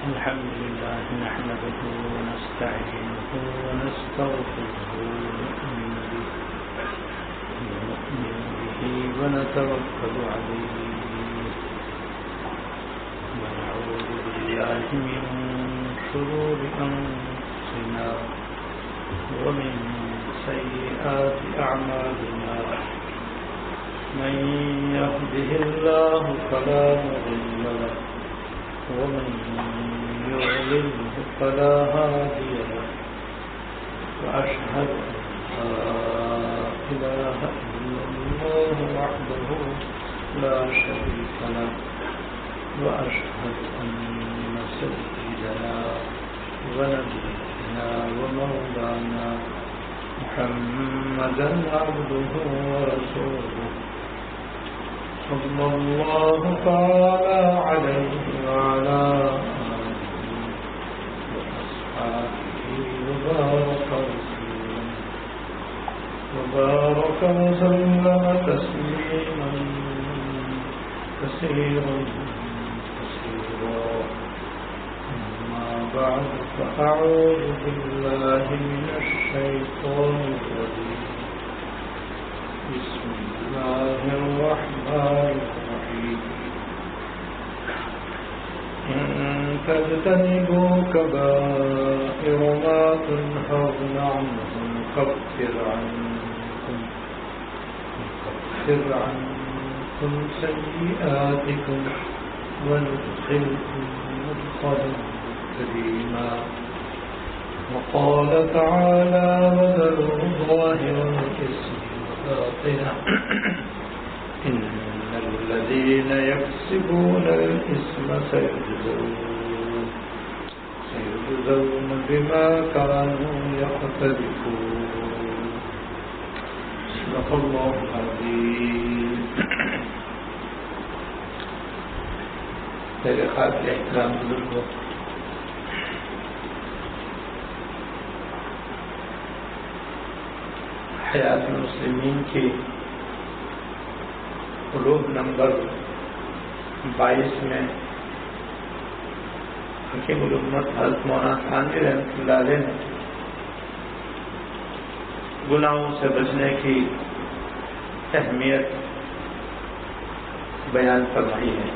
الحمد لله نحمده ونستعينه ونستغفره ونؤمن به ونتوكل عليه ونعوذ بالله من شرور أنفسنا ومن سيئات أعمالنا من يهده الله فلا مضل له ومن يضلله فلا هادي له وأشهد أن لا إله إلا الله وحده لا شريك له وأشهد أن سيدنا ونبينا ومولانا محمدا عبده ورسوله صلى الله تعالى عليه وعلى آله وأصحابه وبارك وسلم تسليما كثيرا أما بعد فأعوذ بالله من الشيطان الرجيم بسم الله الرحمن الرحيم إن تجتنبوا كبائر ما تنهون عنه نكفر عنكم سيئاتكم وندخلكم مدخلا كريما وقال تعالى وذروا ظاهر الإثم وباطنه إن الذين يكسبون الإثم سيجزون بما كانوا يقترفون صدق الله العظيم. میرے قابل احترام بزرگوں، حیات المسلمین کی روح نمبر 22 میں حکیم الامت حضرت مولانا تھانوی رحمۃ اللہ علیہ نے گناہوں سے بچنے کی اہمیت بیان فرمائی ہے،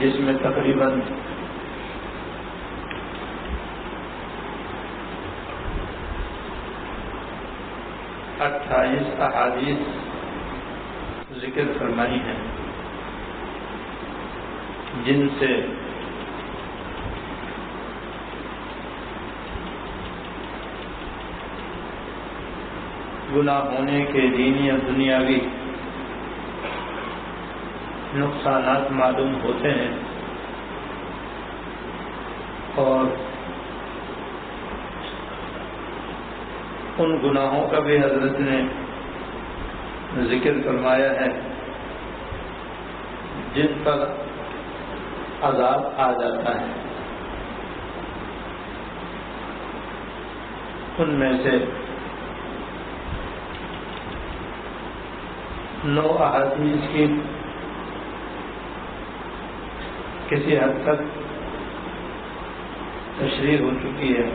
جس میں تقریباً 28 احادیث ذکر فرمائی ہیں، جن سے گناہ ہونے کے دینی اور دنیاوی نقصانات معلوم ہوتے ہیں، اور ان گناہوں کا بھی حضرت نے ذکر فرمایا ہے جن پر عذاب آ جاتا ہے۔ ان میں سے 9 احادیث کی کسی حد تک تشریح ہو چکی ہے،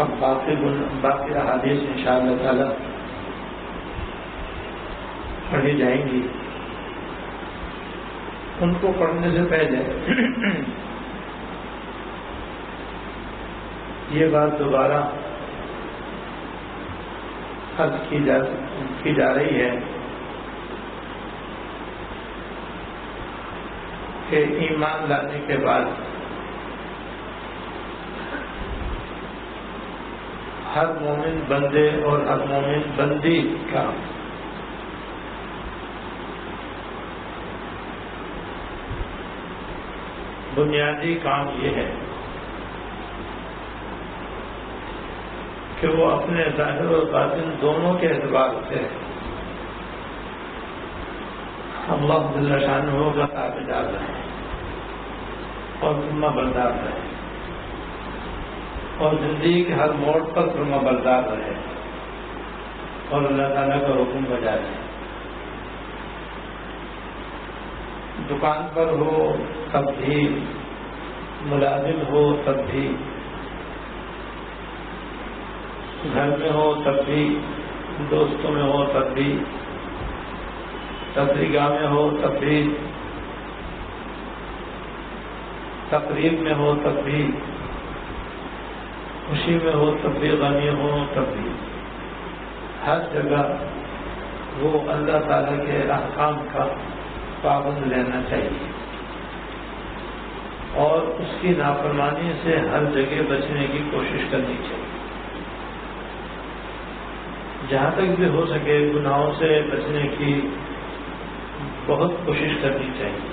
اب باقی احادیث انشاءاللہ تعالی پڑھی جائیں گی۔ ان کو پڑھنے سے پہلے یہ بات دوبارہ عرض کی جا رہی ہے کہ ایمان لانے کے بعد ہر مومن بندے اور ہر مومن بندی کا بنیادی کام یہ ہے کہ وہ اپنے ظاہر و باطن دونوں کے اعتبار سے اللہ جل شانہ کا تابعدار رہے اور فرما بردار رہے، اور زندگی کے ہر موڑ پر فرما بردار رہے، اور اللہ تعالیٰ کا حکم بجا لیں. دکان پر ہو تب بھی، ملازم ہو تب بھی، گھر میں ہو تب بھی، دوستوں میں ہو تب بھی، تفریح گاہ میں ہو تب بھی، تقریب میں ہو تب بھی، خوشی میں ہو تب بھی، غمی ہو تب بھی، ہر جگہ وہ اللہ تعالیٰ کے احکام کا پابند رہنا چاہیے اور اس کی نافرمانی سے ہر جگہ بچنے کی کوشش کرنی چاہیے. جہاں تک بھی ہو سکے گناہوں سے بچنے کی بہت کوشش کرنی چاہیے.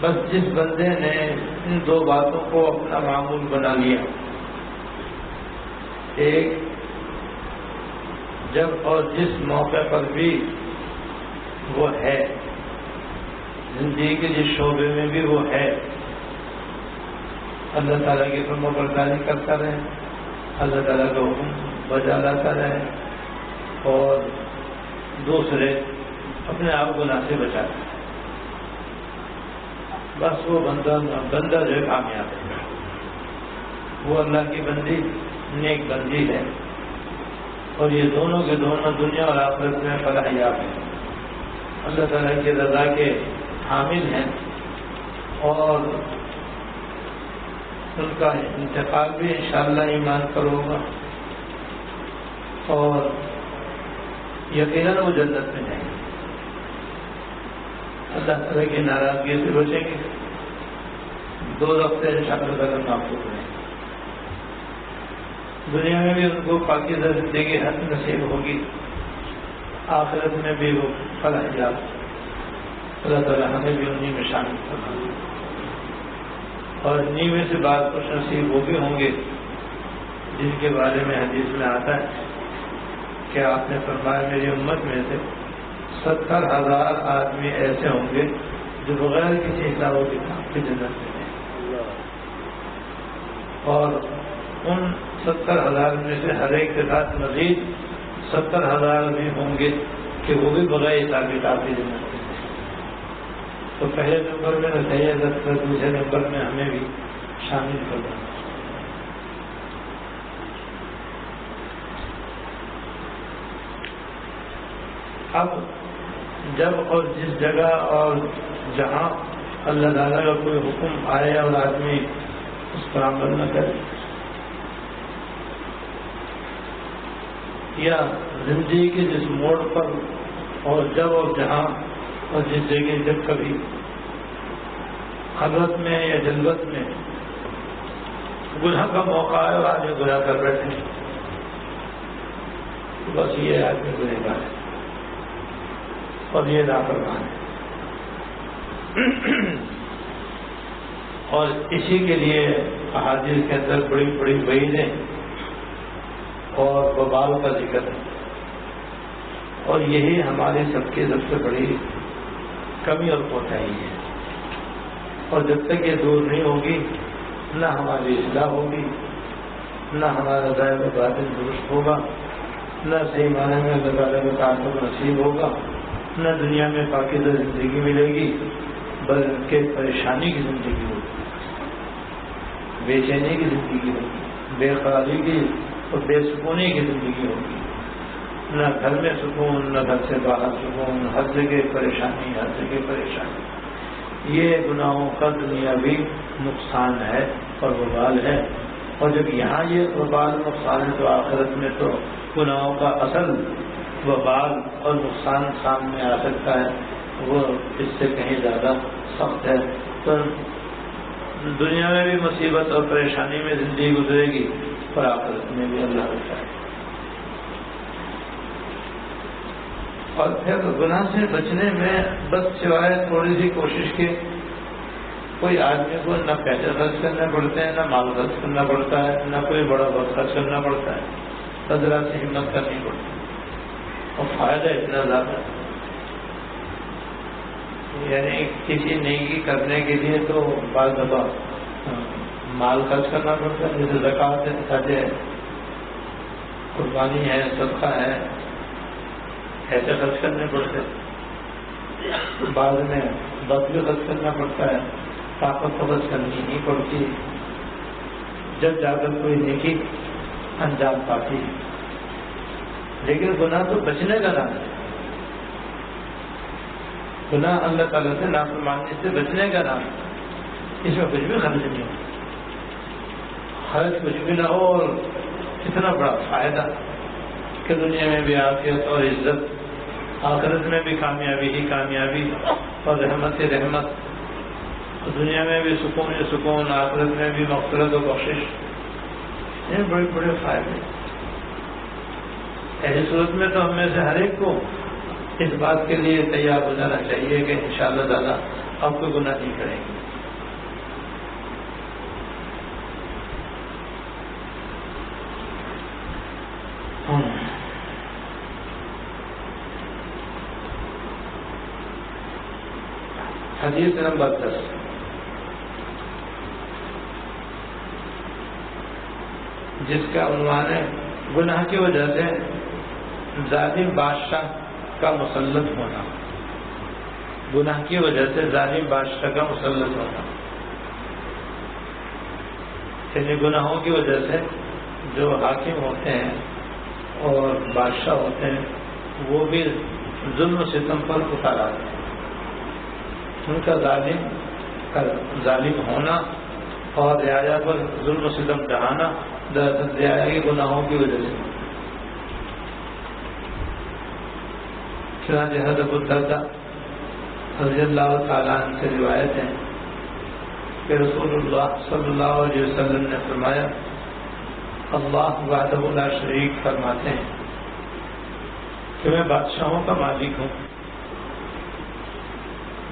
بس جس بندے نے ان دو باتوں کو اپنا معمول بنا لیا، ایک جب اور جس موقع پر بھی وہ ہے، زندگی کے جس شعبے میں بھی وہ ہے، اللہ تعالیٰ کی فرما برداری کرتا رہے، اللہ تعالیٰ کا حکم بجا لاتا رہے اور دوسرے اپنے آپ گناہ سے بچاتا ہے، بس وہ بندہ جو ہے کامیاب ہے. وہ اللہ کی بندی نیک بندی ہے اور یہ دونوں کے دونوں دنیا اور آخرت میں فلاح یاب ہیں، اللہ تعالیٰ کی رضا کے حامل ہیں اور ان کا انتقال بھی انشاءاللہ ایمان پر ہوگا اور یقیناً وہ جنت میں جائیں گے، اللہ تعالیٰ کی ناراضگی سے بچیں گے، دو ہفتے انشاءاللہ تعالیٰ محفوظ رہیں گے. دنیا میں بھی ان کو پاکیزہ زندگی حق نصیب ہوگی، آخرت میں بھی وہ فلاح یاب. اللہ تعالیٰ ہمیں بھی انہیں میں شامل کرنا اور انہیں میں سے بعض خوش نصیب وہ بھی ہوں گے جن کے بارے میں حدیث میں آتا ہے کہ آپ نے فرمایا میری امت میں سے 70,000 آدمی ایسے ہوں گے جو بغیر کسی حساب و کتاب کی جنت میں ہیں، اور ان 70,000 میں سے ہر ایک کے ساتھ مزید 70,000 بھی ہوں گے کہ وہ بھی بغیر حساب کتاب کی جنت میں ہیں. تو پہلے نمبر میں رسیہ دوسرے نمبر میں ہمیں بھی شامل کرنا. اب جب اور جس جگہ اور جہاں اللہ تعالیٰ کا کوئی حکم آئے اور آدمی اس پر عمل نہ کرے، یا زندگی کے جس موڑ پر اور جب اور جہاں اور جس جگہ جب کبھی خلوت میں یا جلوت میں گناہ کا موقع آئے اور آدمی گناہ کر بیٹھے، تو بس یہ آدمی گنہگار ہے اور یہ نافرمان ہے. اور اسی کے لیے احادیث کے اندر بڑی بڑی وعیدیں اور وبال کا ذکر ہے، اور یہی ہماری سب کی سب سے بڑی کمی اور کوتاہی ہے. اور جب تک یہ دور نہیں ہوگی نہ ہماری اصلاح ہوگی، نہ ہمارا ظاہر و باطن درست ہوگا، نہ صحیح معنی میں اللہ تعالیٰ کا تعلق نصیب ہوگا، نہ دنیا میں پاکیزہ زندگی ملے گی بلکہ پریشانی کی زندگی ہوگی، بے چینی کی زندگی ہوگی، بے قراری کی اور بے سکونی کی زندگی ہوگی. نہ گھر میں سکون، نہ گھر سے باہر سکون، ہر جگہ پریشانی، ہر جگہ پریشانی. یہ گناہوں کا دنیاوی نقصان ہے اور وبال ہے، اور جب یہاں یہ وبال نقصان ہے تو آخرت میں تو گناہوں کا اصل وبال اور نقصان سامنے آ سکتا ہے، وہ اس سے کہیں زیادہ سخت ہے. تو دنیا میں بھی مصیبت اور پریشانی میں زندگی گزرے گی اور آخرت میں بھی اللہ بچائے. اور پھر گناہ سے بچنے میں بس سوائے تھوڑی سی کوشش کے کوئی آدمی کو نہ پیسے خرچ کرنے پڑتے ہیں، نہ مال خرچ کرنا پڑتا ہے، نہ کوئی بڑا وقت خرچ کرنا پڑتا ہے، ذرا سے ہمت کرنی پڑتی ہے اور فائدہ اتنا زیادہ ہے. یعنی کسی نیکی کرنے کے لیے تو بعض دفعہ مال خرچ کرنا پڑتا ہے، جیسے زکوٰۃ ہے، حج ہے، قربانی ہے، صدقہ ہے، ایسے خرچ کرنے پڑتے. بعد میں وقت بھی خرچ کرنا پڑتا ہے، طاقت خرچ کرنی نہیں پڑتی جب جا کر کوئی نیکی انجام پاتی ہے. لیکن گناہ تو بچنے کا نام ہے، گناہ اللہ تعالیٰ سے نافرمانی سے بچنے کا نام ہے. اس میں کچھ بھی خرچ نہیں ہو، خرچ کچھ بھی نہ ہو، اور اتنا بڑا فائدہ کہ دنیا میں بھی عافیت اور عزت، آخرت میں بھی کامیابی ہی کامیابی اور رحمت ہی رحمت، اور دنیا میں بھی سکون ہی سکون، آخرت میں بھی مغفرت و بخشش. یہ بڑے بڑے فائدے. ایسی صورت میں تو ہم میں سے ہر ایک کو اس بات کے لیے تیار ہو جانا چاہیے کہ انشاءاللہ تعالیٰ اب کوئی گناہ نہیں کریں گے. حدیث نمبر 10. جس کا عنوان ہے گناہ کی وجہ سے ظالم بادشاہ کا مسلط ہونا. گناہ کی وجہ سے ظالم بادشاہ کا مسلط ہونا، یعنی گناہوں کی وجہ سے جو حاکم ہوتے ہیں اور بادشاہ ہوتے ہیں وہ بھی ظلم و ستم پر اتر آتے ہیں. ان کا ظالم ہونا اور رعایا پر ظلم و ستم ڈھانا دراصل رعایا کے گناہوں کی وجہ سے. چنانچہ حضرت ابو الدرداء رضی اللہ تعالیٰ عنہ سے روایت ہے کہ رسول اللہ صلی اللہ علیہ وسلم نے فرمایا، اللہ وحدہ لا شریک فرماتے ہیں کہ میں بادشاہوں کا مالک ہوں،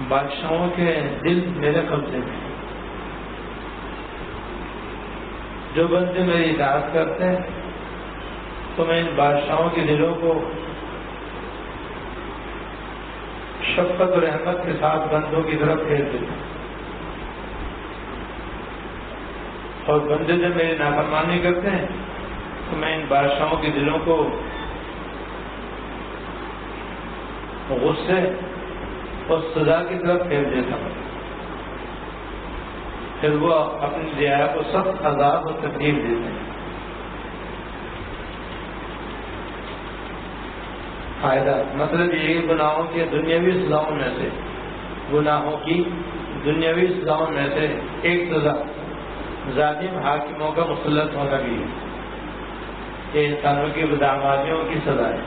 بادشاہوں کے دل میرے قبضے میں. جو بندے میری اطاعت کرتے ہیں تو میں ان بادشاہوں کے دلوں کو شفقت و رحمت کے ساتھ بندوں کی طرف پھیر دیتا ہوں، اور بندے جب میری نافرمانی کرتے ہیں تو میں ان بادشاہوں کے دلوں کو غصے اور سزا کی طرف پھیر دیتا ہوں. پھر وہ اپنی رعایا کو سخت عذاب اور تکلیف دیتے ہیں. فائدہ مطلب یہ گناہوں کے دنیاوی سزاؤں میں سے، گناہوں کی دنیاوی سزاؤں میں سے ایک سزا ظالم حاکموں کا مسلط ہونا بھی ہے. یہ انسانوں کی بدعمالیوں کی سزا ہے.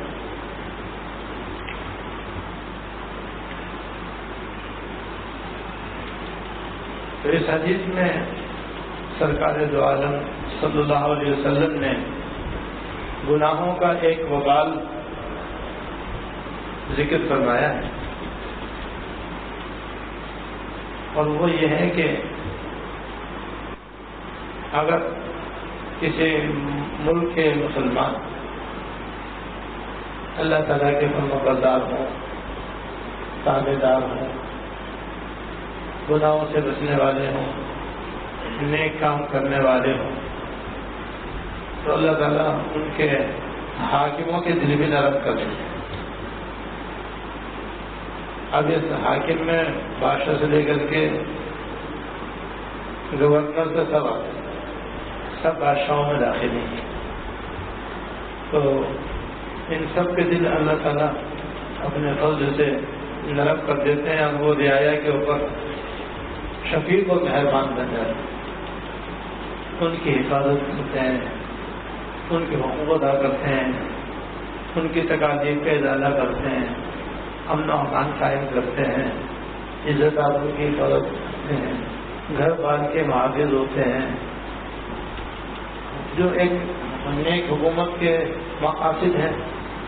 تو اس حدیث میں سرکار دو عالم صلی اللہ علیہ وسلم نے گناہوں کا ایک وبال ذکر فرمایا ہے، اور وہ یہ ہے کہ اگر کسی ملک کے مسلمان اللہ تعالیٰ کے فرمانبردار ہوں، تابع دار ہوں، گناہوں سے بچنے والے ہوں، نیک کام کرنے والے ہوں، تو اللہ تعالیٰ ان کے حاکموں کے دل بھی نرم کر دیں. اب اس حاکم میں بادشاہ سے لے کر کے گورنر سے سب بادشاہوں میں داخل ہیں، تو ان سب کے دل اللہ تعالیٰ اپنے فضل سے نرم کر دیتے ہیں، اور وہ رعایا کے اوپر شفیق اور مہربان بن جاتے ہیں. ان کی حفاظت کرتے ہیں، ان کے حقوق ادا کرتے ہیں، ان کی تکالیف کا ازالہ کرتے ہیں، امن و امان قائم کرتے ہیں، عزت آبرو کی حفاظت کرتے ہیں، گھر بار کے محافظ ہوتے ہیں. جو ایک نیک حکومت کے مقاصد ہیں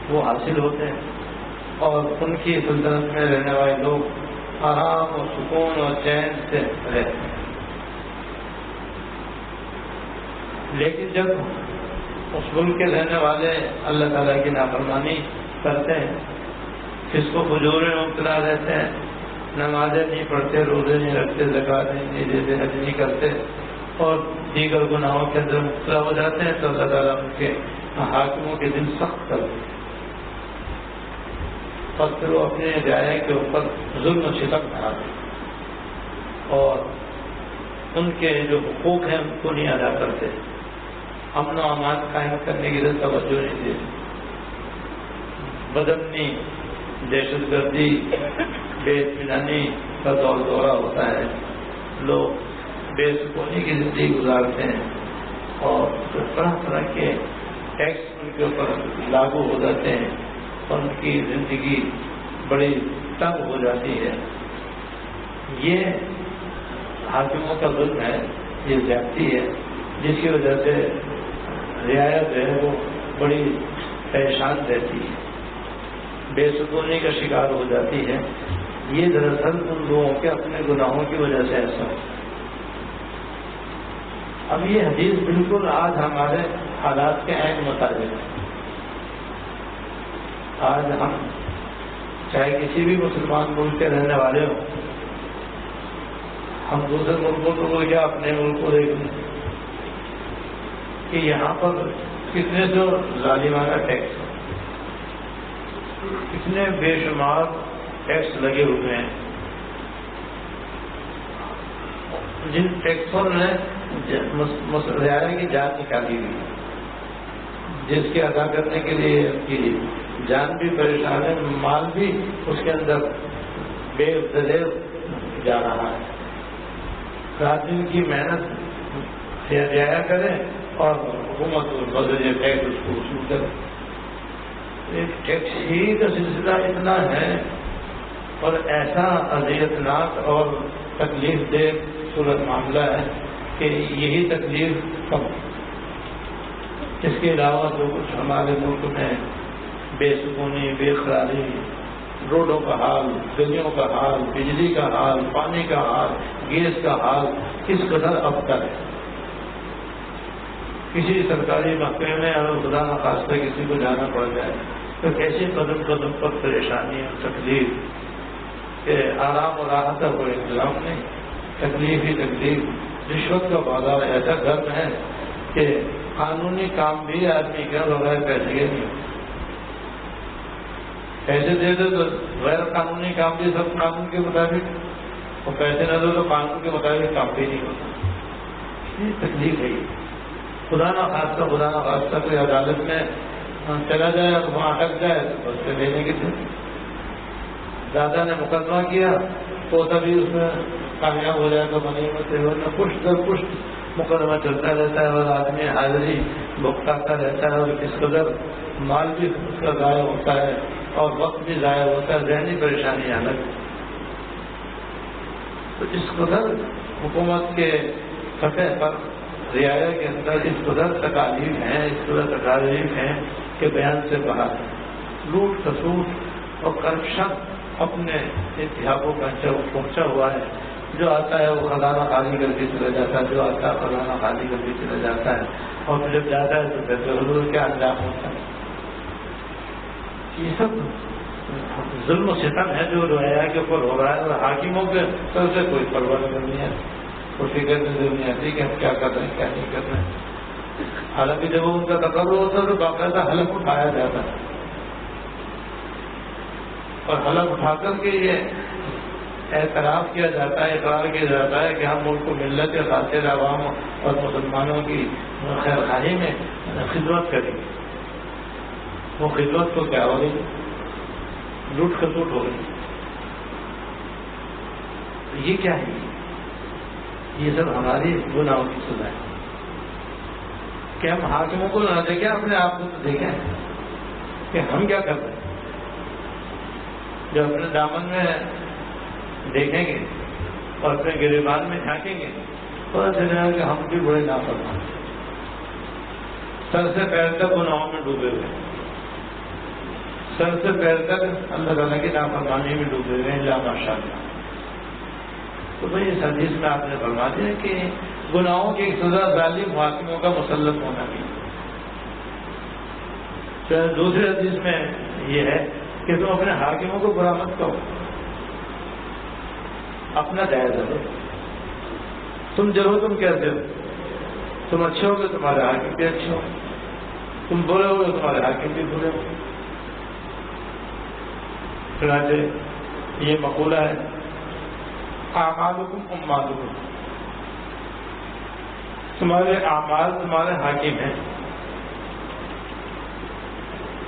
وہ حاصل ہوتے ہیں، اور ان کی سلطنت میں رہنے والے لوگ آرام اور سکون اور چین سے رہتے ہیں. لیکن جب اس ملک کے رہنے والے اللہ تعالیٰ کی نافرمانی کرتے ہیں، فسق و فجور میں مبتلا رہتے ہیں، نمازیں نہیں پڑھتے، روزے نہیں رکھتے، زکوٰۃ نہیں دیتے، حج نہیں کرتے، اور دیگر گناہوں کے اندر مبتلا ہو جاتے ہیں تو اللہ تعالیٰ ان کے حاکموں کے دن سخت کر دیتے ہیں اور پھر وہ اپنے رعایا کے اوپر ظلم و ستم ڈھاتے ہیں اور ان کے جو حقوق ہیں ان کو نہیں ادا کرتے، امن و امان قائم کرنے کی طرف توجہ نہیں دیتے، بدامنی، دہشت گردی، بے اطمینانی کا دورہ ہوتا ہے، لوگ بے سکونی کی زندگی گزارتے ہیں اور طرح طرح کے ٹیکس ان کے اوپر لاگو ہو جاتے ہیں اور ان کی زندگی بڑی تنگ ہو جاتی ہے۔ یہ حاکموں کا ظلم ہے، یہ زیادتی ہے، جس کی وجہ سے رعایا جو ہے وہ بڑی پریشان رہتی ہے، بے سکونی کا شکار ہو جاتی ہے۔ یہ دراصل ان لوگوں کے اپنے گناہوں کی وجہ سے ایسا ہے۔ اب یہ حدیث بالکل آج ہمارے حالات کے عین مطابق ہے۔ آج ہم چاہے کسی بھی مسلمان ملک کے رہنے والے ہوں، ہم دوسرے ملکوں کو یا اپنے ملک کو دیکھ لیں کہ یہاں پر کتنے جو ظالمانہ ٹیکس، کتنے بے شمار ٹیکس لگے ہوئے ہیں، جن ٹیکسوں نے رعایا کی جان نکالی ہوئی، جس کے ادا کرنے کے لیے ان کی جان بھی پریشان ہے، مال بھی اس کے اندر بے دلیل جا رہا ہے۔ رات دن کی محنت رعایا کریں اور حکومت بدلے ٹیکس اس کو وصول کرے۔ ٹیکس ہی کا سلسلہ اتنا ہے اور ایسا اذیتناک اور تکلیف دہ صورت معاملہ ہے کہ یہی تکلیف کم، اس کے علاوہ جو کچھ ہمارے ملک میں بے سکونی، بے قراری، روڈوں کا حال، گلیوں کا حال، بجلی کا حال، پانی کا حال، گیس کا حال کس قدر ابتر ہے۔ کسی سرکاری محکمے میں اگر خدا نخواستہ کسی کو جانا پڑ جائے تو کیسے قدم قدم پر پریشانی اور تکلیف کہ آرام اور راحت کا کوئی انتظام نہیں، تکلیف ہی تکلیف۔ رشوت کا بازار ایسا گرم ہے کہ قانونی کام بھی آدمی کے بغیر پیسے کے نہیں ہوتے، پیسے دے دو تو غیر قانونی کام بھی سب قانون کے مطابق، اور پیسے نہ دو تو قانون کے مطابق کام بھی نہیں ہوتا۔ یہ تکلیف ہے۔ خدا نہ خاصہ کوئی عدالت میں چلا جائے اور وہاں اٹک جائے تو اس سے لینے کی تھی، دادا نے مقدمہ کیا تو تبھی اس میں کامیاب ہو جائے تو غنیمت ہے، ورنہ پشت در پشت مقدمہ چلتا رہتا ہے اور آدمی حاضری بھگتاتا رہتا ہے اور اس قدر مال بھی اس کا ضائع ہوتا ہے اور وقت بھی ضائع ہوتا ہے، ذہنی پریشانی الگ۔ تو اس قدر حکومت کے سطح پر رعایا کے اندر اس قدر تکالیف ہیں، اس قدر تکالیف ہیں کہ بیان سے باہر، لوٹ کسوٹ اور کرپشن اپنے انتہاؤں کا پہنچا ہوا ہے۔ جو آتا ہے وہ خزانہ خالی کر کے چلا جاتا ہے، جو آتا ہے خزانہ خالی کر کے چلا جاتا ہے، اور پھر جب جاتا ہے تو پھر ضرور کیا انجام ہوتا ہے۔ یہ سب ظلم و ستم ہے جو رعایا کے اوپر ہو رہا ہے، اور حاکموں کے طرف سے کوئی پرواہ نہیں ہے، کوئی فکر نہیں آتی کہ ہم کیا کر رہے ہیں کیا نہیں کر رہے ہیں۔ حالانکہ جب ان کا تقرر ہوتا ہے تو باقاعدہ حلف اٹھایا جاتا ہے، اور حلف اٹھا کر کے یہ اعتراف کیا جاتا ہے، اقرار کیا جاتا ہے کہ ہم ملک کو ملت کے خاطر عوام اور مسلمانوں کی خیر خواہی میں خدمت کریں گے۔ وہ خدمت کو کیا ہو گئی؟ لوٹ کھسوٹ ہو گئی۔ یہ کیا ہے؟ یہ سب ہماری گناہوں کی سزا ہے کہ ہم حاکموں کو نہ دیکھیں، اپنے آپ کو تو دیکھیں کہ ہم کیا کر رہے ہیں۔ جب اپنے دامن میں دیکھیں گے اور اپنے گریبان میں جھانکیں گے پتہ چلے گا کہ ہم بھی بڑے نافرمان ہیں، سر سے پیر تک گناہوں میں ڈوبے ہوئے، سر سے پیر تک اللہ تعالیٰ کی نافرمانی میں ڈوبے ہوئے ہیں، لا ماشاء اللہ۔ تو بھائی اس حدیث میں آپ نے فرما دیا کہ گناہوں کی سزا ظالم حاکموں کا مسلط ہونا بھی۔ دوسرے حدیث میں یہ ہے کہ تم اپنے حاکموں کو برا مت کرو، اپنا جائزہ لو، تم جو ہو تم کیسے ہو، تم اچھے ہو گے تمہارے حاکم بھی اچھے ہو گے، تم برے ہو گے تمہارے حاکم بھی برے ہو گے۔ چنانچہ یہ مقولہ ہے اعمالکم اموالکم، تمہارے اعمال تمہارے حاکم ہیں،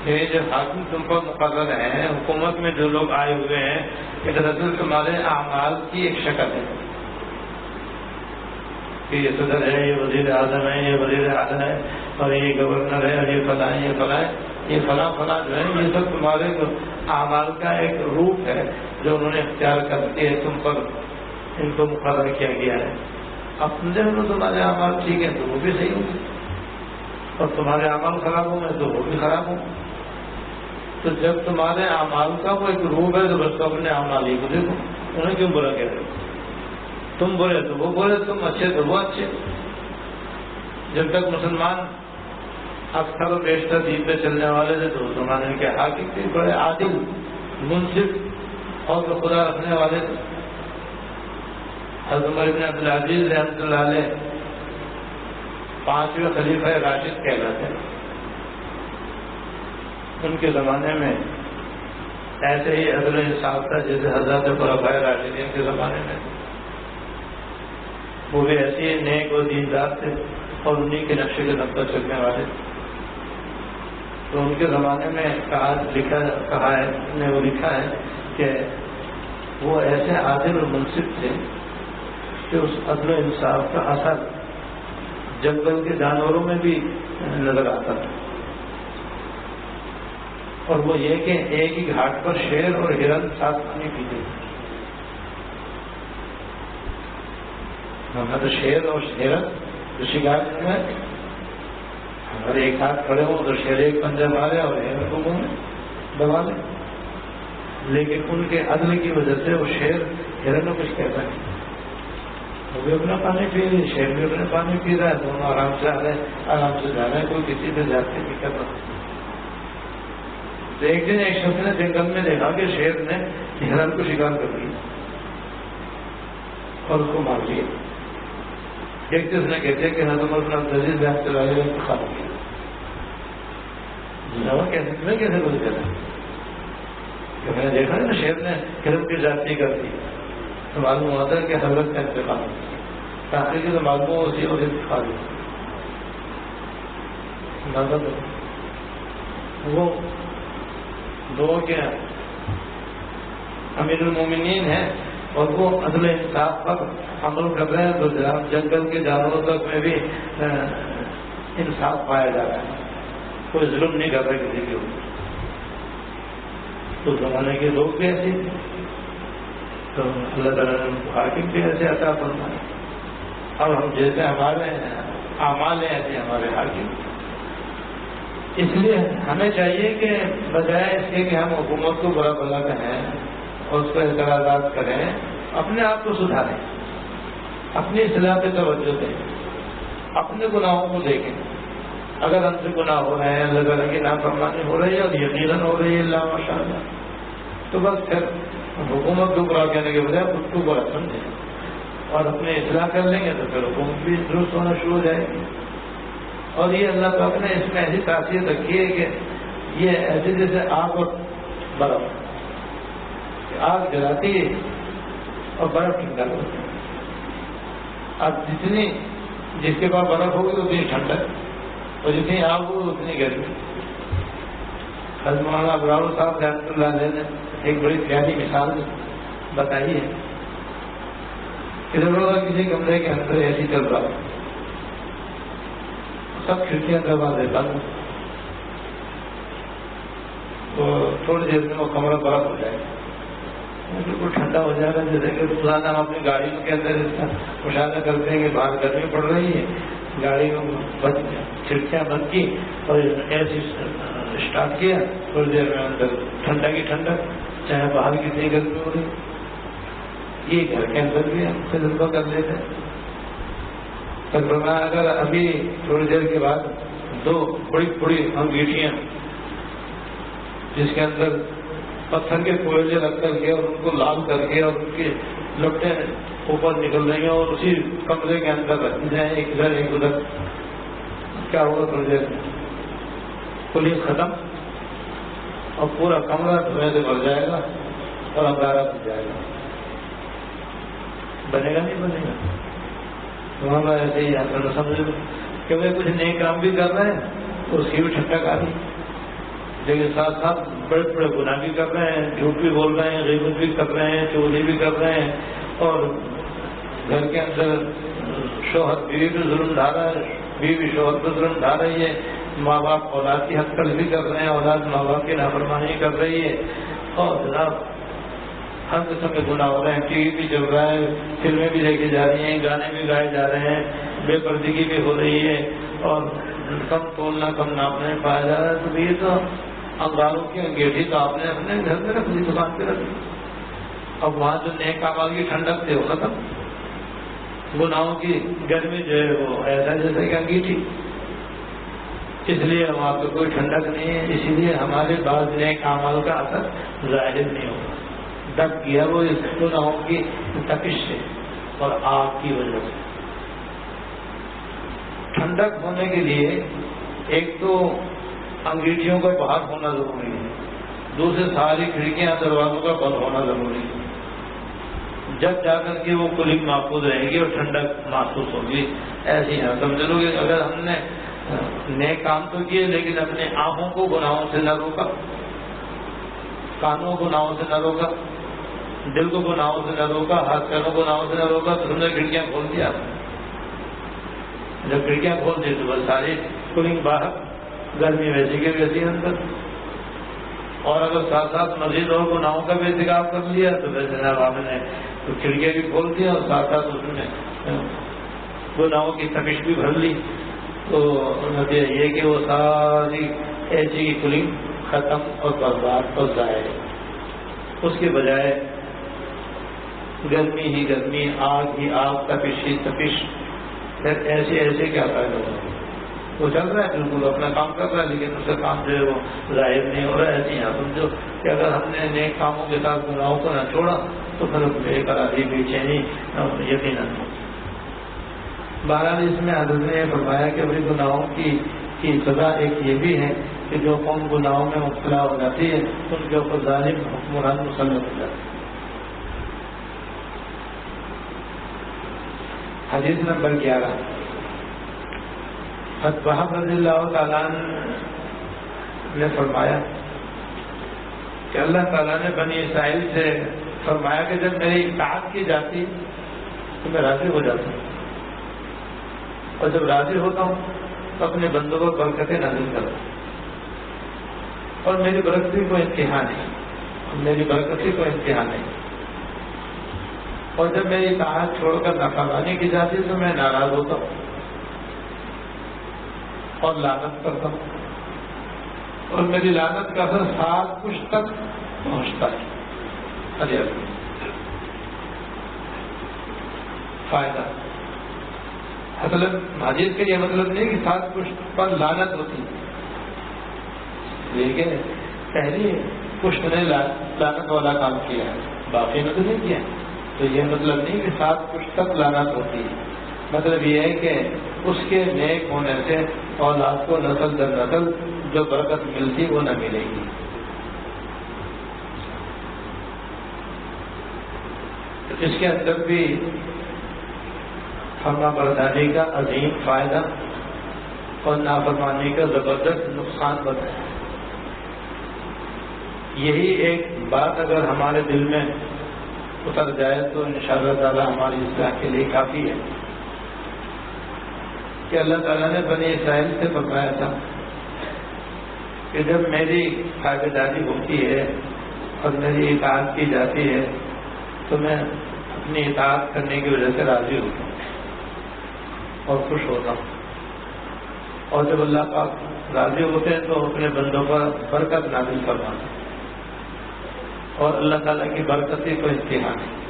یہ جو حاکم تم پر مقرر ہیں، حکومت میں جو لوگ آئے ہوئے ہیں، یہ دراصل تمہارے اعمال کی ایک شکل ہے کہ یہ صدر ہے، یہ وزیر اعظم ہے، یہ وزیر اعلیٰ ہے، اور یہ گورنر ہے، اور یہ فلاں ہے، یہ فلاں ہے، یہ فلاں فلاں جو ہے، یہ سب تمہارے اعمال کا ایک روپ ہے جو انہوں نے اختیار کر کے تم پر ان کو مقرر کیا گیا ہے۔ اب سمجھے تو تمہارے اعمال ٹھیک ہے تو وہ بھی صحیح ہوں گے، اور تمہارے اعمال خراب ہوں گے تو وہ بھی خراب ہوں گے۔ تو جب تمہارے اعمال کا وہ ایک روپ ہے تو بس تو اپنے اعمال ہی کو دیکھو، انہیں کیوں برا کہہ رہے ہو؟ تم برے تو وہ برے، تم اچھے تو وہ اچھے۔ جب تک مسلمان اکثر و بیشتر دین پہ چلنے والے تھے تو زمانے کے حاکم تھے، بڑے عادل، منصف اور خدا رکھنے والے تھے۔ حضرت عمر بن عبدالعزیز رحمۃ اللہ علیہ 5ویں خلیفہ راشد کہلاتے ہیں۔ ان کے زمانے میں ایسے ہی عدل و انصاف تھا جیسے حضرت خلفائے راشدین کے زمانے میں، وہ بھی ایسے ہی نیک و دیندار تھے اور انہیں کے نقشے کے دم پر چلنے والے تھے۔ تو ان کے زمانے میں وہ لکھا ہے کہ وہ ایسے عادل اور منصف تھے کہ اس عدل و انصاف کا اثر جنگل کے جانوروں میں بھی نظر آتا تھا، اور وہ یہ کہ ایک ہی گھاٹ پر شیر اور ہرن ساتھ پانی پیتے تھے۔ تو شیر اور ہرن جو شکار میں اگر ایک ہاتھ کھڑے ہوں تو شیر ایک پنجہ مارے اور ہرن کو منہ میں دبا لے، لیکن ان کے عدل کی وجہ سے وہ شیر ہرن کو کچھ کہتا نہیں، وہ بھی اپنا پانی پی رہے، شیر بھی اپنا پانی پی رہا ہے، دونوں آرام سے آ رہے ہیں، آرام سے جا رہے ہیں، کوئی کسی پہ جاتے نہیں کر رہا۔ تو ایک دن ایک شخص نے جنگل میں دیکھا کہ شیر نے ہرن کو شکار کر لیا اور اس کو مار لیا۔ ایک چیز نے کہتے کہ حضرت عمر بن عبدالعزیز رحمۃ اللہ علیہ نے کھا لیا۔ تمہیں کیسے بول کہتا کہ میں نے دیکھا نا شیر نے ہرن کی زیادتی کر دی، تو معلوم ہوتا ہے کہ حضرت کا انتقام تاخیر کی تو معلوم ہو اسی اور کھا لیا۔ وہ دو کے امیر المومنین ہیں اور وہ عدل انصاف پر عمل کر رہے ہیں، تو جنگل کے جانوروں تک میں بھی انصاف پایا جا رہا ہے، کوئی ظلم نہیں کر رہا کسی کے اوپر۔ تو زمانے کے لوگ بھی ایسے تو اللہ تعالیٰ نے حاکم بھی ایسے عطا فرمائے، اور ہم جیسے ہمارے اعمال ہیں ایسے ہمارے حاکم۔ اس لیے ہمیں چاہیے کہ بجائے اس کے کہ ہم حکومت کو برا بھلا کہیں اور اس پر اعتراضات کریں، اپنے آپ کو سدھاریں، اپنی اصلاح پہ توجہ دیں، اپنے گناہوں کو دیکھیں۔ اگر ہم سے گناہ ہو رہے ہیں، اللہ تعالیٰ کی نافرمانی ہو رہی ہے اور یقیناً ہو رہی ہے اللہ ماشاء اللہ، تو بس پھر حکومت کو برا کہنے کے بجائے خود کو برا سمجھیں اور اپنے اصلاح کر لیں گے تو پھر حکومت بھی درست ہونا شروع ہو جائے گی۔ اور یہ اللہ تعالیٰ نے اس میں ایسی تاثیر رکھی ہے کہ یہ ایسے جیسے آگ اور برف، آگ جلاتی ہے اور برف ٹھنڈا کرتی ہے۔ اب جس کے پاس برف ہوگی اتنی ٹھنڈک، اور جتنی آگ ہوگی اتنی گرمی۔ حضرت مولانا ابرار صاحب رحمۃ اللہ علیہ نے ایک بڑی پیاری مثال بتائی ہے کہ جب کسی کمرے کے اندر ایسی چل رہا ہو، سب کھڑکیاں دروازے بند، تو تھوڑی دیر میں وہ کمرہ برف ہو جائے گا، بالکل ٹھنڈا ہو جائے گا، جیسے کہ روزانہ ہم اپنی گاڑیوں کے اندر اس کا مشاہدہ کرتے ہیں کہ باہر گرمی پڑ رہی ہے، گاڑی کو کھڑکیاں بند کی اور ایسی اسٹارٹ کیا، تھوڑی دیر میں اندر ٹھنڈا کی ٹھنڈک، چاہے باہر کتنی گرمی ہو رہی، یہ گھر کے اندر بھی ہم تجربہ کر لیتے ہیں۔ اگر ابھی تھوڑی دیر کے بعد دو بڑی بڑی انگیٹیاں جس کے اندر پتھر کے کوئلے رکھ کر کے اور ان کو لال کر کے اور ان کی لپٹیں اوپر نکل رہی ہیں اور اسی کمرے کے اندر رکھ جائیں ایک ادھر کیا ہوگا تھوڑی دیر پولیس ختم اور پورا کمرہ دھوئیں سے بھر جائے گا اور انگارہ بن جائے گا. بنے گا نہیں بنے گا. تمہارا ایسے ہی آپ سمجھ لو کہ وہ کچھ نئے کام بھی کر رہے ہیں تو اس کی بھی ٹھنڈک آ رہی، لیکن ساتھ ساتھ بڑے بڑے گناہ بھی کر رہے ہیں، جھوٹ بھی بول رہے ہیں، غیبت بھی کر رہے ہیں، چوری بھی کر رہے ہیں، اور گھر کے اندر شوہر بیوی پہ ظلم ڈھا رہا ہے، بیوی شوہر پہ ظلم ڈھا رہی ہے، ماں باپ اولاد کی حق تلفی کر رہے ہیں، اولاد ماں باپ کی نافرمانی کر رہی ہے، اور جناب ہر قسم کے گناہ ہو رہے ہیں. ٹی وی بھی چل رہا ہے، فلمیں بھی دیکھی جا رہی ہیں، گانے بھی گائے جا رہے ہیں، بے پردگی بھی ہو رہی ہے، اور کم تولنا کم ناپنا پایا جا رہا ہے. تو یہ تو انگاروں کی انگیٹھی تو آپ نے اپنے گھر میں رکھ لی، دکان پہ رکھ لی. اب وہاں جو نیک اعمال کی ٹھنڈک تھے وہ ختم، گناہوں کی گرمی جو ہے وہ ایسا جیسے کہ انگیٹھی. اس لیے وہاں پہ کوئی ٹھنڈک نہیں ہے. اسی لیے ہمارے بعض نیک اعمال کا اثر ظاہر نہیں ہوگا. دب کیا وہ اس گناہوں کی تپش سے اور آگ کی وجہ سے. ٹھنڈک ہونے کے لیے ایک تو انگیٹھیوں کا باہر ہونا ضروری ہے، دوسرے ساری کھڑکیاں دروازوں کا بند ہونا ضروری ہے. جب جا کر کے وہ کولنگ محفوظ رہے گی اور ٹھنڈک محسوس ہوگی. ایسی ہے سمجھ لو کہ اگر ہم نے نئے کام تو کیے لیکن اپنے آنکھوں کو گناہوں سے نہ روکا، کانوں کو گناہوں سے نہ روکا، دل کو گناہوں سے نہ روکا، ہاتھ پیروں کو گناہوں سے نہ روکا، تو تم نے کھڑکیاں کھول دیا. جب کھڑکیاں کھول دی تو بس ساری کولنگ باہر، گرمی ویسی کے ویسی اندر. اور اگر ساتھ ساتھ مزید اور گناہوں کا بھی ارتکاب کر لیا تو ویسے جناب آپ نے تو کھڑکیاں بھی کھول دیا اور ساتھ ساتھ اس میں گناہوں کی تپش بھی بھر لی. تو نتیجہ یہ کہ وہ ساری ایسی کی کولنگ ختم اور برباد اور ضائع. اس کے بجائے گرمی ہی گرمی، آگ ہی آگ، تپش ہی تپش. پھر ایسے کیا فائدہ ہوگا؟ وہ چل رہا ہے بالکل اپنا کام کر رہا ہے لیکن اس کا کام جو ہے وہ ظاہر نہیں ہو رہا ہے. ایسے ہی سمجھو کہ اگر ہم نے نیک کاموں کے ساتھ گناہوں کو نہ چھوڑا تو پھر بے قراری بے چینی یقیناً. بہرحال اس میں حضرت نے فرمایا کہ بھائی گناہوں کی سزا ایک یہ بھی ہے کہ جو قوم گناہوں میں مبتلا ہو جاتی ہے ان کے اوپر ظالم حکمران مسلط ہو جاتے ہیں. حدیث نمبر 11 حضرت وہب رضی اللہ تعالیٰ نے فرمایا کہ اللہ تعالیٰ نے بنی اسرائیل سے فرمایا کہ جب میری اطاعت کی جاتی تو میں راضی ہو جاتا ہوں، اور جب راضی ہوتا ہوں تو اپنے بندوں کو برکتیں نازل کرتا ہوں. اور میری برکتی کو انتہا نہیں، میری برکتی کو انتہا نہیں. اور جب میری اطاعت چھوڑ کر نافرمانی کی جاتی ہے تو میں ناراض ہوتا ہوں اور لعنت کرتا ہوں، اور میری لعنت کا اثر 7 پشت تک پہنچتا ہے. فائدہ مطلب حدیث کے یہ مطلب نہیں کہ 7 پشت پر لعنت ہوتی ہے، لیکن پہلی پشت نے لعنت والا کام کیا ہے، باقی نے تو نہیں کیا. تو یہ مطلب نہیں کہ 7 پشت تک لعنت ہوتی ہے. مطلب یہ ہے کہ اس کے نیک ہونے سے اولاد کو نسل در نسل جو برکت ملتی وہ نہ ملے گی. اس کے اندر بھی فرما برداری کا عظیم فائدہ اور نافرمانی کا زبردست نقصان بتایا. یہی ایک بات اگر ہمارے دل میں اتر جائے تو انشاءاللہ تعالی ہماری اصلاح کے لیے کافی ہے. کہ اللہ تعالیٰ نے بنی اسرائیل سے بتایا تھا کہ جب میری تابعداری ہوتی ہے اور میری اطاعت کی جاتی ہے تو میں اپنی اطاعت کرنے کی وجہ سے راضی ہوتا ہوں اور خوش ہوتا ہوں. اور جب اللہ پاک راضی ہوتے ہیں تو اپنے بندوں پر برکت نازل فرماتے ہیں، اور اللہ تعالیٰ کی برکتی کو انتہا نہیں.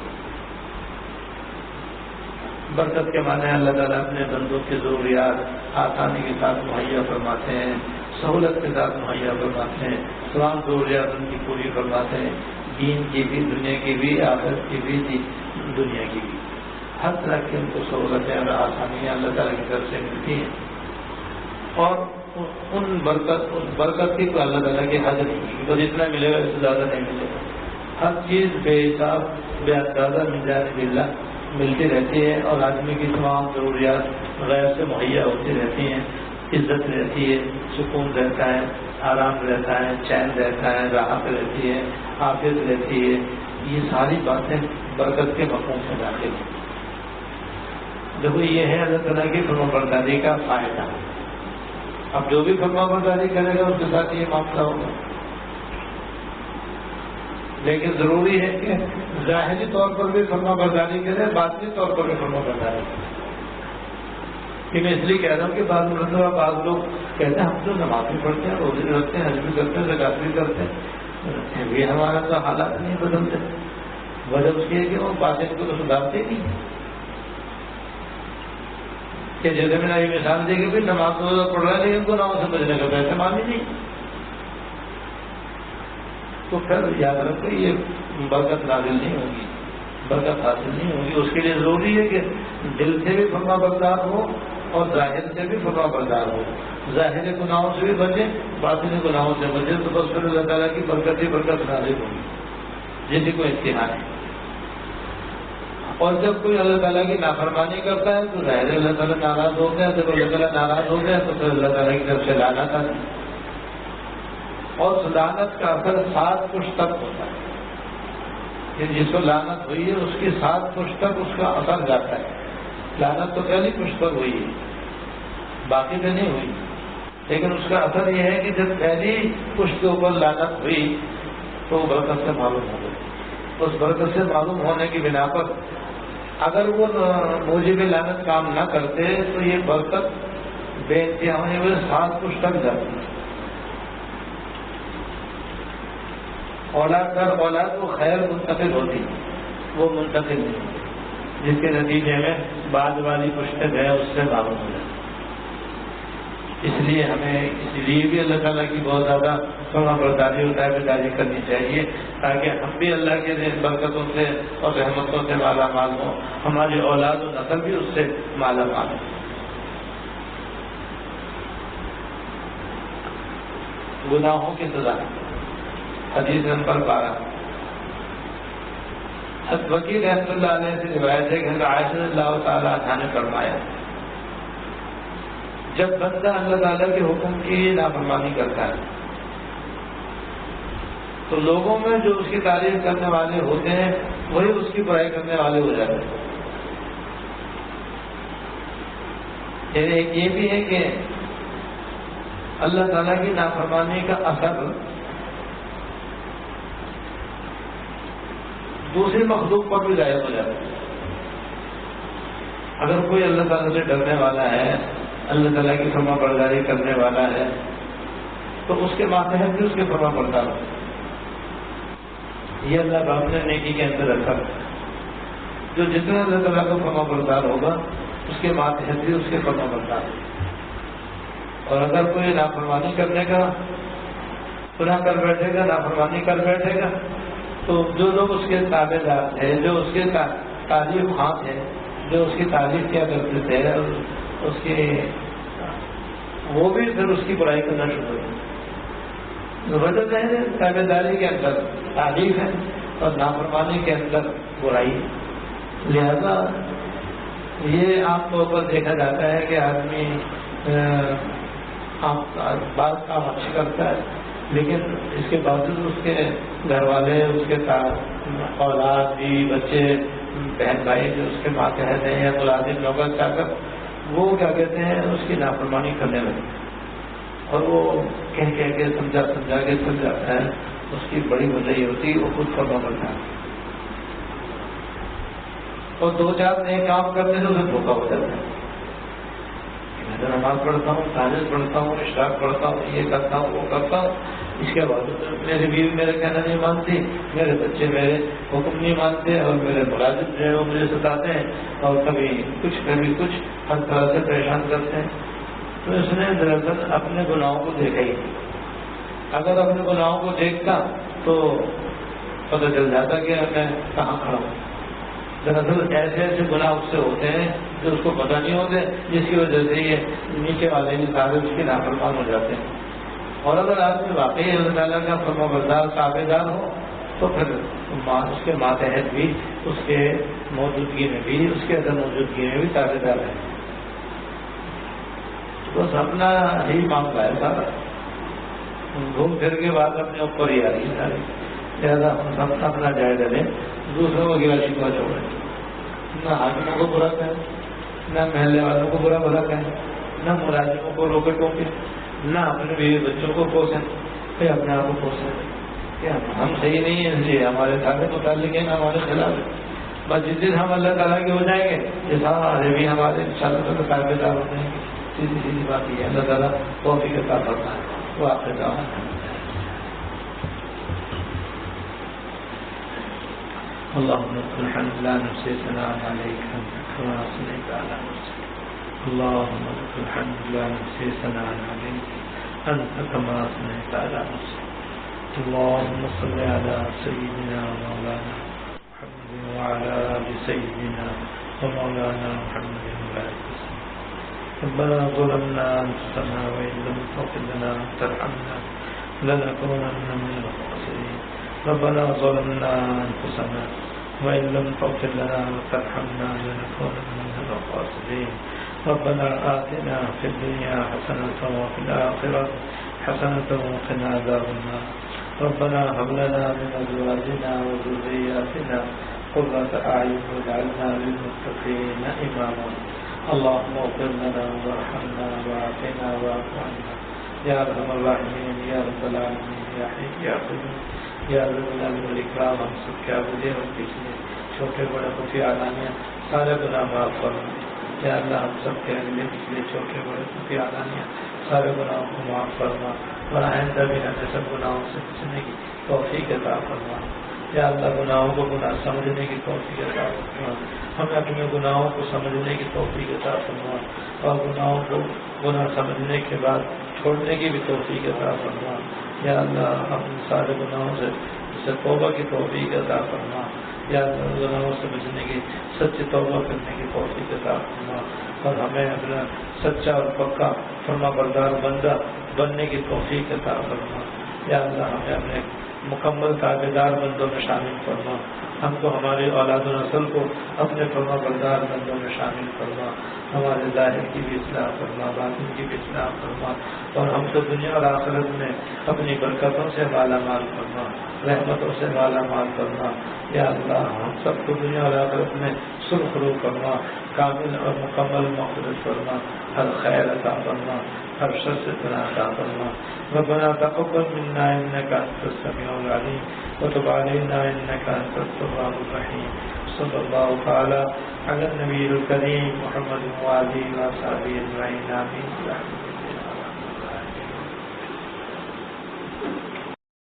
برکت کے معنی اللہ تعالیٰ اپنے بندوں کی ضروریات آسانی کے ساتھ مہیا فرماتے ہیں، سہولت کے ساتھ مہیا فرماتے ہیں، تمام ضروریات ان کی پوری فرماتے ہیں، دین کی بھی، دنیا کی بھی، آخرت کی بھی، دنیا کی بھی، ہر طرح کی ان کو سہولتیں اور آسانیاں اللہ تعالیٰ کی طرف سے ملتی ہیں، اور ان برکت کی تو اللہ تعالیٰ کی حد نہیں ہے، تو جتنا ملے گا اس سے زیادہ نہیں ملے گا، ہر چیز بے حساب بے اندازہ ملتی رہتی ہے، اور آدمی کی تمام ضروریات غیر سے مہیا ہوتی رہتی ہیں، عزت رہتی ہے، سکون رہتا ہے، آرام رہتا ہے، چین رہتا ہے، راحت رہتی ہے، عافیت رہتی ہے، یہ ساری باتیں برکت کے مفہوم سے داخل ہیں۔ دیکھو یہ ہے اللہ تعالیٰ کی فرمانبرداری کا فائدہ۔ اب جو بھی فرمانبرداری کرے گا اس کے ساتھ یہ معاملہ ہوگا، لیکن ضروری ہے کہ ظاہری طور پر بھی فرمانبرداری کرے، باطنی طور پر بھی فرمانبرداری کرے۔ کہ میں اس لیے کہہ رہا ہوں کہ بعض لوگ کہتے ہیں ہم تو نماز بھی پڑھتے ہیں، روزے بھی رکھتے ہیں، حج بھی کرتے ہیں، زکات بھی کرتے ہیں، بھی ہمارا تو حالات نہیں بدلتے۔ وجہ اس کی ہے کہ وہ باطن کو تو سدھارتے نہیں، کہ جیسے میں نے یہ مثال دی کہ نماز روزہ پڑھ رہا ہے لیکن گناہوں سے بچنے کا پیسے مان ہی نہیں، تو پھر یاد رکھو یہ برکت نازل نہیں ہوگی، برکت حاصل نہیں ہوگی۔ اس کے لیے ضروری ہے کہ دل سے بھی فرما بردار ہو اور ظاہر سے بھی فرما بردار ہو، ظاہر گناہوں سے بھی بچے، باطنی گناہوں سے بچے، تو بس پھر اللہ تعالیٰ کی برکت ہی برکت نازل ہوگی، جیسے کوئی امتحان ہے۔ اور جب کوئی اللہ تعالیٰ کی نافرمانی کرتا ہے تو ظاہر اللہ تعالیٰ ناراض ہو گیا، جب اللہ تعالیٰ ناراض ہو گیا تو پھر اللہ تعالیٰ کی طرف سے لعنت آتی ہے، اور لعنت کا اثر 7 پشت تک ہوتا ہے، کہ جس کو لعنت ہوئی ہے اس کی 7 پشت تک اس کا اثر جاتا ہے۔ لعنت تو پہلی پشت پر ہوئی ہے، باقی پہ نہیں ہوئی، لیکن اس کا اثر یہ ہے کہ جب پہلی پشت کے اوپر لعنت ہوئی تو وہ برکت سے معلوم ہو گئی، اس برکت سے معلوم ہونے کی بنا پر اگر وہ موجب لعنت کام نہ کرتے تو یہ برکت بے انتہا ہونے میں 7 پشت تک جاتی ہے۔ اولاد در اولاد وہ خیر منتقل ہوتی، وہ منتقل نہیں ہوتی، جس کے نتیجے میں بعد والی پشت ہے اس سے معلوم ہو جاتی۔ اس لیے ہمیں اس لیے بھی اللہ تعالیٰ کی بہت زیادہ فرما برداری اور تابعداری کرنی چاہیے، تاکہ ہم بھی اللہ کے برکتوں سے اور رحمتوں سے مالا مال ہوں، ہماری اولاد و نسل بھی اس سے مالا مال ہو۔ گناہوں کی سزا، حدیث نمبر 12، وکیل رحمۃ اللہ علیہ سے روایت ہے کہ عائشہ رضی اللہ تعالیٰ عنہا نے فرمایا، جب بندہ اللہ تعالیٰ کے حکم کی نافرمانی کرتا ہے تو لوگوں میں جو اس کی تعریف کرنے والے ہوتے ہیں وہی اس کی برائی کرنے والے ہو جاتے ہیں۔ ایک یہ بھی ہے کہ اللہ تعالیٰ کی نافرمانی کا اثر دوسری مخلوق پر بھی ظاہر ہو جاتا ہے۔ اگر کوئی اللہ تعالیٰ سے ڈرنے والا ہے، اللہ تعالیٰ کی فرما برداری کرنے والا ہے، تو اس کے ماتحت بھی اس کے فرما بردار ہو، یہ اللہ باپ نے نیکی کے اندر رکھا ہے۔ جو جتنا اللہ تعالیٰ کا فرما بردار ہوگا اس کے ماتحت بھی اس کے فرما بردار ہو۔ اور اگر کوئی نافرمانی کرنے کا گناہ کر بیٹھے گا، نافرمانی کر بیٹھے گا، تو جو لوگ اس کے تابع دار ہیں، جو اس کے تعریف خواہ ہیں، جو اس کی تعریف کیا کرتے تھے، اس کی وہ بھی پھر اس کی برائی کرنا شروع ہوئی۔ وجہ ہے تابع داری کے اندر تعریف ہے اور نافرمانی کے اندر برائی ہے۔ لہذا یہ عام طور پر دیکھا جاتا ہے کہ آدمی بات کام اچھی کرتا ہے، لیکن اس کے باوجود اس کے گھر والے، اس کے اولاد بھی، بچے، بہن بھائی جو اس کے ماتحت ہیں یا ملازم نوکر چاکر، وہ کیا کہتے ہیں اس کی نافرمانی کرنے لگے، اور وہ کہہ کے سمجھا کے سمجھاتا ہے، اس کی بڑی وجہ یہ ہوتی ہے وہ خود فرما کرتا ہے، اور 2-4 نئے کام کرنے سے اسے دھوکہ ہو جاتا ہے۔ میں تو نماز پڑھتا ہوں، تہجد پڑھتا ہوں، اشراق پڑھتا ہوں، یہ کرتا ہوں، وہ کرتا ہوں، اس کے بعد میری بیوی میرا کہنا نہیں مانتی، میرے بچے میرے حکم نہیں مانتے، اور میرے ملازم جو ہے وہ مجھے ستاتے ہیں، اور کبھی کچھ ہر طرح سے پریشان کرتے ہیں۔ تو اس نے دراصل اپنے گناہوں کو دیکھا ہی نہیں. اگر اپنے گناہوں کو دیکھتا تو پتہ چل جاتا کہ میں کہاں کھڑا ہوں. دراصل ایسے ایسے گناہ اس سے ہوتے ہیں جو اس کو پتہ نہیں ہوتے، جس کی وجہ سے یہ نیچے والے بھی سارے اس کے نافرمان ہو جاتے ہیں. اور اگر آدمی واقعی اللہ تعالیٰ کا فرمانبردار تابع دار ہو تو پھر اس کے ماتحت بھی، اس کے موجودگی میں بھی، اس کے عدم موجودگی میں بھی تابع دار ہے. بس اپنا ہی معاملہ ہے سارا، گھوم پھر کے بعد اپنے اوپر ہی آ رہی ہے ساری. لہٰذا ہم اپنا جائزہ لیں، دوسروں کو گلا شکوہ چھوڑیں. نہ حاکموں کو برا کہیں، نہ محلے والوں کو برا بھلا کہیں، نہ ملازموں کو روکے ٹوکے، نہ اپنے بیوی بچوں کو کوسیں، پھر اپنے آپ کو کوسیں کہ ہم صحیح نہیں ہیں اس لیے ہمارے سارے متعلق ہیں، ہمارے خلاف ہے. بس جس دن ہم اللہ تعالیٰ کے ہو جائیں گے یہ سارے بھی ہمارے انشاءاللہ تابع دار ہو جائیں گے. سیدھی سیدھی بات یہ ہے. اللہ تعالیٰ توفیق عطا فرمائے. وہ آپ کا کام ہے. اللهم لك الحمد لا نحصي ثناء عليك أنت كما أثنيت على نفسك. اللهم لك الحمد لا نحصي ثناء عليك أنت كما أثنيت على نفسك. اللهم صل على سيدنا ومولانا محمد وعلى آل سيدنا ومولانا محمد وبارك وسلم. ربنا ظلمنا أنفسنا وإن لم تغفر لنا وترحمنا لنكونن من الخاسرين. ربنا ظلمنا أنفسنا وإن لم تغفر لنا وترحمنا لنكونن من الخاسرين. ربنا آتنا في الدنيا حسنة وفي الآخرة حسنة وقنا عذاب النار. ربنا هب لنا من أزواجنا وذرياتنا قرة أعين واجعلنا للمتقين إماما. اللهم اغفر لنا وارحمنا وعافنا واعف عنا يا أرحم الراحمين يا رب العالمين يا حي يا قيوم یا الجلال والاکرام. ہم سب کے عبودے اور پچھلے چھوٹے بڑے خفی علانیہ سارے گناہ معاف فرما. یا اللہ ہم سب کے اگلے پچھلے چھوٹے بڑے خفی علانیہ سارے گناہوں کو معاف فرما اور آئندہ بھی ہمیں سب گناہوں سے بچنے کی توفیق عطا فرما. یا اللہ گناہوں کو گناہ سمجھنے کی توفیق عطا فرما. ہمیں اپنے گناہوں کو سمجھنے کی توفیق عطا فرما اور گناہوں کو گناہ سمجھنے کے بعد چھوڑنے کی بھی توفیق عطا فرما. یا اللہ اپنے سارے گناہوں سے توبہ کی توفیق عطا فرما. یا اللہ گناہوں سے بچنے کی سچی توبہ کرنے کی توفیق عطا فرما اور ہمیں اپنا سچا اور پکا فرما بردار بندہ بننے کی توفیق عطا فرما. یا اللہ ہمیں اپنے مکمل تابع دار بندوں میں شامل فرما. ہم کو ہماری اولاد و نسل کو اپنے فرما بردار بندوں میں شامل فرما. ہمارے ظاہر کی بھی اصلاح فرما، باطن کی بھی اصلاح فرما اور ہم کو دنیا اور آخرت میں اپنی برکتوں سے مالا مال فرما، رحمتوں سے مالا مال فرما. یا اللہ ہم سب کو دنیا اور آخرت میں سرخرو فرما، کامل اور مکمل مغفرت فرما، ہر خیر عطا فرما، ہر شر سے پناہ عطا فرما. ربنا تقبل منا انك انت السميع العليم وتب علينا انك انت التواب الرحيم. صلى الله تعالى على النبي الكريم محمد وآله وصحبه أجمعين. آمين.